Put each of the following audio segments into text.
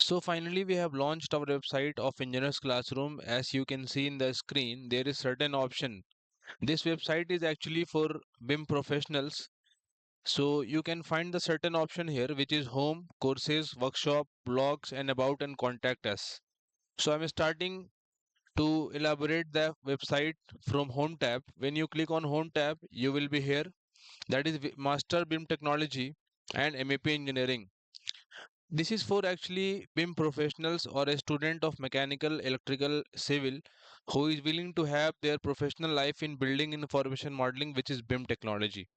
So finally we have launched our website of Engineers Classroom. As you can see in the screen, there is certain option. This website is actually for BIM professionals. So you can find the certain option here, which is home, courses, workshop, blogs, and about and contact us. So I'm starting to elaborate the website from home tab. When you click on home tab, you will be here. That is Master BIM Technology and MEP Engineering. This is for actually BIM professionals or a student of mechanical, electrical, civil who is willing to have their professional life in building information modeling, which is BIM technology.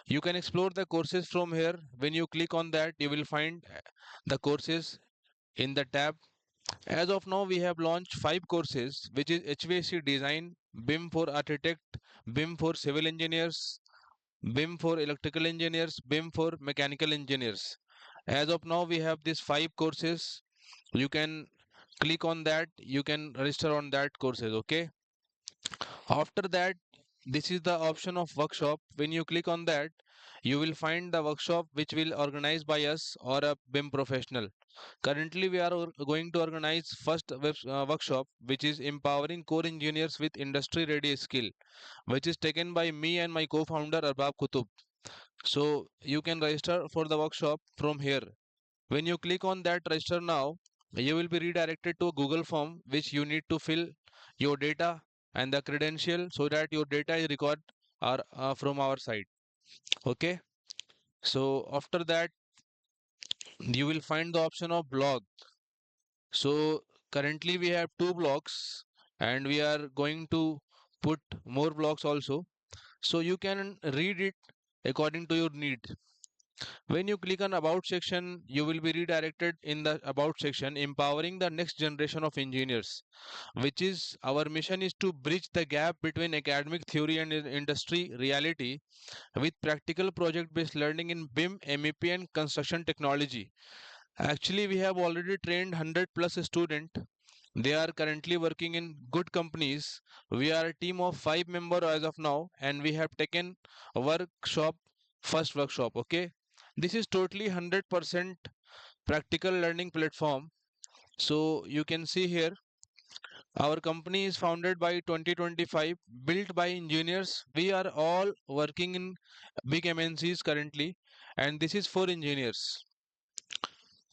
You can explore the courses from here. When you click on that, you will find the courses in the tab. As of now, we have launched 5 courses, which is HVAC design, BIM for architect, BIM for civil engineers, BIM for electrical engineers, BIM for mechanical engineers. As of now, we have these 5 courses. You can click on that. You can register on that courses. Okay. After that, this is the option of workshop. When you click on that, you will find the workshop which will organize by us or a BIM professional. Currently, we are going to organize first workshop, which is empowering core engineers with industry-ready skill, which is taken by me and my co-founder Arbab Kutub. So you can register for the workshop from here. When you click on that register now, you will be redirected to a Google form which you need to fill your data and the credential so that your data is record are from our side. Okay. So after that, you will find the option of blog. So currently we have 2 blogs and we are going to put more blogs also. So you can read it according to your need. When you click on About section, you will be redirected in the About section, empowering the next generation of engineers, which is our mission is to bridge the gap between academic theory and industry reality with practical project-based learning in BIM, MEP, and construction technology. Actually, we have already trained 100 plus students. They are currently working in good companies. We are a team of 5 members as of now, and we have taken a workshop, first workshop. Okay, this is totally 100% practical learning platform. So you can see here, our company is founded by 2025, built by engineers. We are all working in big MNCs currently, and this is for engineers.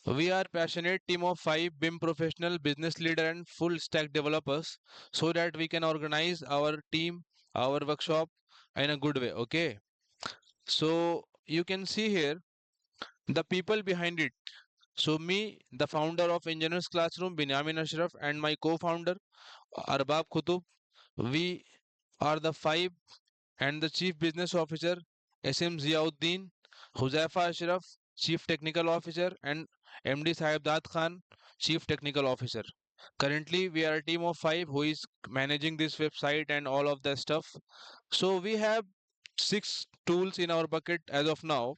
We are passionate team of 5 BIM professional business leader and full stack developers so that we can organize our team, our workshop in a good way. Okay. So you can see here the people behind it. So me, the founder of Engineers Classroom, Binyamin Ashraf, and my co-founder Arbab Khutub, we are the 5 and the Chief Business Officer SM Ziauddin, Huzaifa Ashraf, Chief Technical Officer, and MD Sahibzad Khan, Chief Technical Officer. Currently, we are a team of 5 who is managing this website and all of the stuff. So we have 6 tools in our bucket as of now.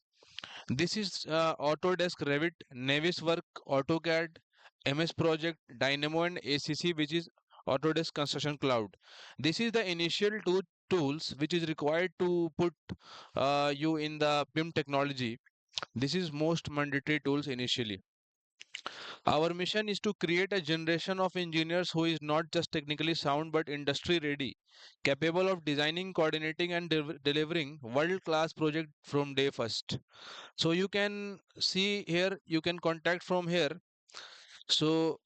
This is Autodesk Revit, Naviswork, AutoCAD, MS Project, Dynamo, and ACC, which is Autodesk Construction Cloud. This is the initial two tools which is required to put you in the BIM technology. This is most mandatory tools initially. Our mission is to create a generation of engineers who is not just technically sound but industry ready, capable of designing, coordinating, and delivering world class project from day first. So you can see here, you can contact from here. So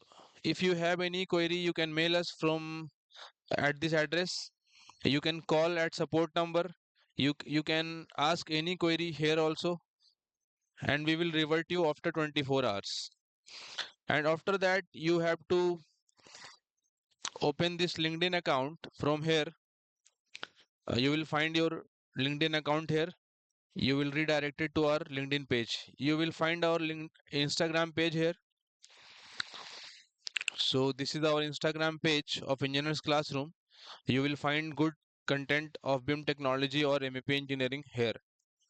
if you have any query, you can mail us from at this address. You can call at support number. You can ask any query here also, and we will revert you after 24 hours. And after that, you have to open this LinkedIn account from here. You will find your LinkedIn account here. You will redirect it to our LinkedIn page. You will find our Instagram page here. So this is our Instagram page of Engineers Classroom. You will find good content of BIM technology or MEP engineering here.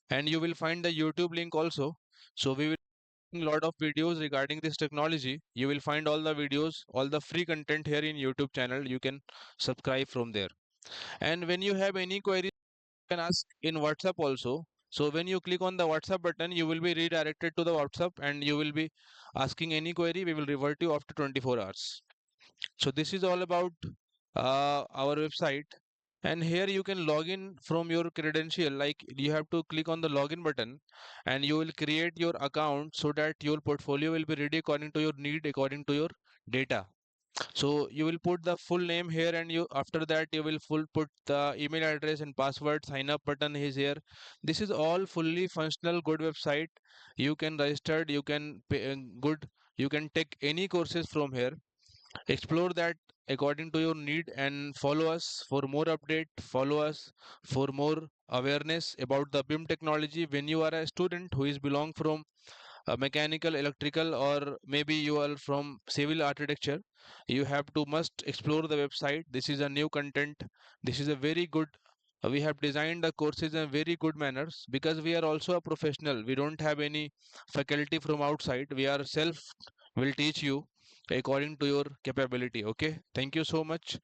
And you will find the YouTube link also. So we will a lot of videos regarding this technology. You will find all the videos, all the free content here in YouTube channel. You can subscribe from there. And when you have any queries, you can ask in WhatsApp also. So when you click on the WhatsApp button, you will be redirected to the WhatsApp and you will be asking any query. We will revert you after 24 hours. So this is all about our website. And here you can log in from your credential. Like you have to click on the login button and you will create your account so that your portfolio will be ready according to your need, according to your data. So you will put the full name here and you after that you will full put the email address and password. Sign up button is here. This is all fully functional good website. You can register, you can pay, good, you can take any courses from here. Explore that according to your need and follow us for more update. Follow us for more awareness about the BIM technology. When you are a student who is belong from mechanical, electrical, or maybe you are from civil architecture, you have to must explore the website. This is a new content. This is a very good. We have designed the courses in very good manners because we are also a professional. We don't have any faculty from outside. We are self will teach you according to your capability. Okay, thank you so much.